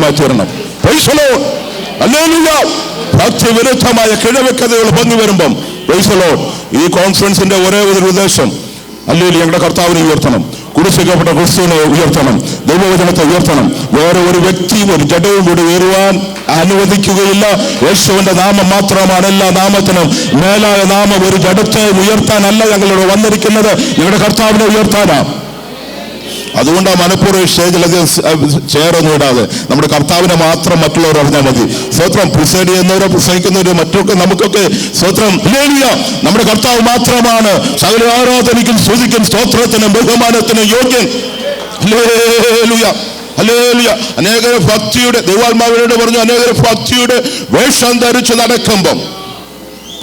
കാരണമായി തീരണം. Price the lord. Hallelujah. ഭക്തിവിരുദ്ധമായ കിഴവക്കഥകൾ പൊങ്ങി വരുമ്പം പ്രൈസ് ദി ലോർഡ് ഈ കോൺഫറൻസിന്റെ ഒരേ ഒരു ഉദ്ദേശം ഹല്ലേലൂയ ഞങ്ങളുടെ കർത്താവിനെ ഉയർത്തണം, കുരിശിക്കപ്പെട്ട ക്രിസ്തുവിനെ ഉയർത്തണം, ദൈവവചനത്തെ ഉയർത്തണം. വേറെ ഒരു വ്യക്തിയും ഒരു ജഡവും കൂടി ഉയരുവാൻ അനുവദിക്കുകയില്ല. യേശുവിന്റെ നാമം മാത്രമാണ് എല്ലാ നാമത്തിനും മേലായ നാമം. ഒരു ജഡത്തെ ഉയർത്താനല്ല ഞങ്ങളോട് വന്നിരിക്കുന്നത്, ഞങ്ങളുടെ കർത്താവിനെ ഉയർത്താനാണ്. അതുകൊണ്ടാണ് മനഃപൂർവ്വം സ്റ്റേജിലധികം ചേർന്ന് ഇടാതെ നമ്മുടെ കർത്താവിനെ മാത്രം മറ്റുള്ളവർ അറിഞ്ഞാൽ മതി. സ്വത്രം പ്രിസൈഡ് ചെയ്യുന്നവരോ പ്രസംഗിക്കുന്നവരോ മറ്റൊക്കെ നമുക്കൊക്കെ സ്വത്രം ഹല്ലേലൂയ നമ്മുടെ കർത്താവ് മാത്രമാണ് സകല ആരാധനയ്ക്കും സ്തുതിക്കും സ്തോത്രത്തിനും ബഹുമാനത്തിനും യോഗ്യൻ. Hallelujah hallelujah. അനേകരെ ഭക്തിയുടെ ദൈവാത്മാവിനോട് പറഞ്ഞു, അനേകരെ ഭക്തിയുടെ വേഷം ധരിച്ച് നടക്കുമ്പം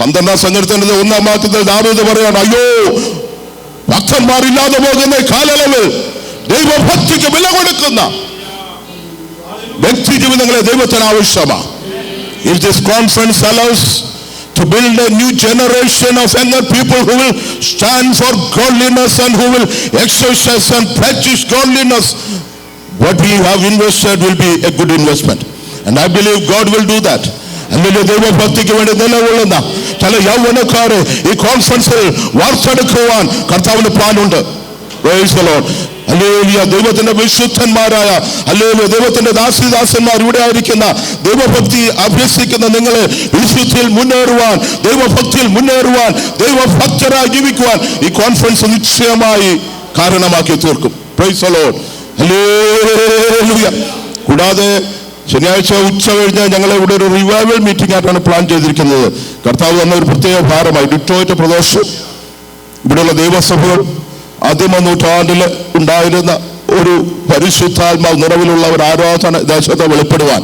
12-ാം സങ്കീർത്തനത്തിന്റെ 1-ാം വാക്യത്തിൽ ദാവീദ് പറയാണ്, അയ്യോ ഭക്തന്മാരില്ലാതെ പോകുന്ന കാലയളവ് ദൈവഭക്തിക്ക് വില കൊടുക്കുന്ന വ്യക്തി ജീവിതങ്ങളെ ദൈവത്തിന് ആവശ്യമാണ്. If this conference allows to build a new generation of younger people who will stand for godliness and who will exercise and practice godliness, what we have invested will be a good investment, and I believe God will do that. അല്ലെങ്കിൽ ദൈവഭക്തിക്ക് വേണ്ടി നിലകൊള്ളുന്ന ചില യൗവനക്കാരെ ഈ കോൺഫറൻസിൽ വാർത്തെടുക്കുവാൻ കർത്താവിന് പ്ലാനുണ്ട്. Praise the lord. Hallelujah. ദൈവത്തിന്റെ വിശുദ്ധന്മാരായ ഹല്ലേലൂയ ദൈവത്തിന്റെ ദാസീദാസന്മാർ ഇവിടെ ആയിരിക്കുന്ന ദൈവഭക്തി അഭ്യസിക്കുന്ന നിങ്ങളെ വിശുദ്ധിയിൽ മുന്നേറുവാൻ, ദൈവഭക്തിയിൽ മുന്നേറുവാൻ, ദൈവഭക്തരായി ജീവിക്കുവാൻ ഈ കോൺഫറൻസ് നിശ്ചയമായി കാരണമാക്കി തീർക്കും. Price the lord. ഹല്ലേലൂയ. കൂടാതെ ശനിയാഴ്ച ഉച്ച കഴിഞ്ഞ് ഞങ്ങളെ ഇവിടെ ഒരു റിവൈവൽ മീറ്റിംഗ് ആയിട്ടാണ് പ്ലാൻ ചെയ്തിരിക്കുന്നത്. കർത്താവ് തന്ന ഒരു പ്രത്യേക ഭാരമായി ഡിട്രോയിറ്റ് പ്രദേശം ഇവിടെയുള്ള ദൈവസഭകൾ ആദിമ നൂറ്റാണ്ടിൽ ഉണ്ടായിരുന്ന ഒരു പരിശുദ്ധാത്മാവ് നിറവിലുള്ള ഒരു ആരാധന ദേശത്തെ വെളിപ്പെടുവാൻ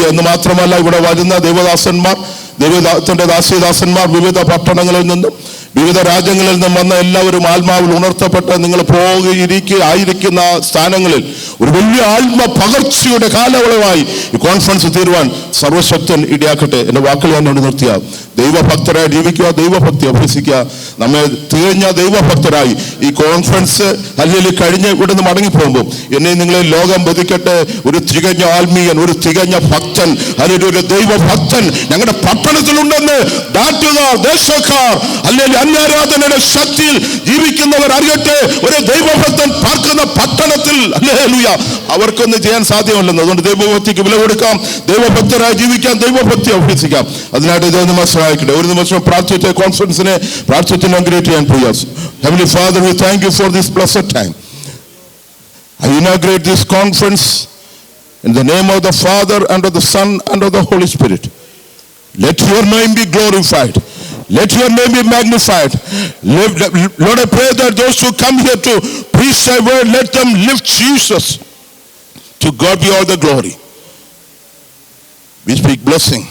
എന്ന് മാത്രമല്ല, ഇവിടെ വരുന്ന ദൈവദാസന്മാർ, ദൈവത്തിന്റെ ദാസീദാസന്മാർ വിവിധ പട്ടണങ്ങളിൽ നിന്നും വിവിധ രാജ്യങ്ങളിൽ നിന്നും വന്ന എല്ലാവരും ആത്മാവിൽ ഉണർത്തപ്പെട്ട് നിങ്ങൾ ആയിരിക്കുന്ന സ്ഥാനങ്ങളിൽ ഒരു വലിയ ആത്മ പകർച്ചയുടെ കാലയളവായി ഈ കോൺഫറൻസ് തീരുവാൻ സർവശക്തൻ ഇടയാക്കട്ടെ. എന്റെ വാക്കുകൾ എന്നോട് നിർത്തിയ ദൈവഭക്തരായി ജീവിക്കുക, ദൈവഭക്തി അഭ്യസിക്കുക. നമ്മെ തികഞ്ഞ ദൈവഭക്തരായി ഈ കോൺഫറൻസ് അല്ലെങ്കിൽ കഴിഞ്ഞ് ഇവിടുന്ന് മടങ്ങിപ്പോകുമ്പോൾ എന്നെ നിങ്ങളെ ലോകം ബധിക്കട്ടെ. ഒരു തികഞ്ഞ ആത്മീയൻ, ഒരു തികഞ്ഞ ഭക്തൻ, അല്ലെങ്കിൽ ഒരു ദൈവഭക്തൻ ഞങ്ങളുടെ പട്ടണത്തിലുണ്ടെന്ന് നാട്ടുകാർ, ദേശക്കാർ, അല്ലെങ്കിൽ അന്യാരാധനയുടെ ശക്തിയിൽ ജീവിക്കുന്നവർ അറിയട്ടെ. ഒരു ദൈവഭക്തൻ പാർക്കുന്ന പട്ടണത്തിൽ ഹല്ലേലൂയ അവർക്കൊന്നും ചെയ്യാൻ സാധ്യമല്ലെന്ന്. അതുകൊണ്ട് ദൈവഭക്തിക്ക് വില കൊടുക്കാം, ദൈവഭക്തരായി ജീവിക്കാം, ദൈവഭക്തി അഭ്യസിക്കാം. അതിനായിട്ട് ഇത് സഹായിക്കട്ടെ. ഒരു നിമിഷം പ്രാർത്ഥിച്ച കോൺഫറൻസിനെ പ്രാർത്ഥിച്ച് ഇനാഗ്രേറ്റ് ചെയ്യാൻ പോയി. Heavenly Father, we thank you for this blessed time. I inaugurate this conference in the name of the Father and of the Son and of the Holy Spirit. Let your name be glorified. Let your name be magnified. Lord, I pray that those who come here to preach thy word, let them lift Jesus. To God be all the glory. We speak blessing.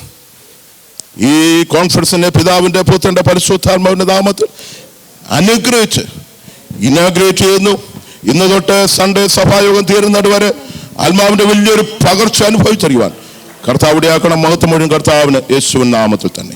ഈ കോൺഫറൻസിനെ പിതാവിന്റെ പുത്രന്റെ പരിശുദ്ധാത്മാവിന്റെ നാമത്തിൽ അനുഗ്രഹിച്ച് inaugurate ചെയ്യുന്നു. ഇന്ന് തൊട്ട് Sunday സഭായോഗം തീരുന്നത് വരെ ആത്മാവിന്റെ വലിയൊരു പകർച്ച അനുഭവിച്ചറിയുവാൻ കർത്താവ് ഇടയാക്കണം. മഹത്വം മുഴുവൻ കർത്താവിന് യേശുവിൻ നാമത്തിൽ തന്നെ.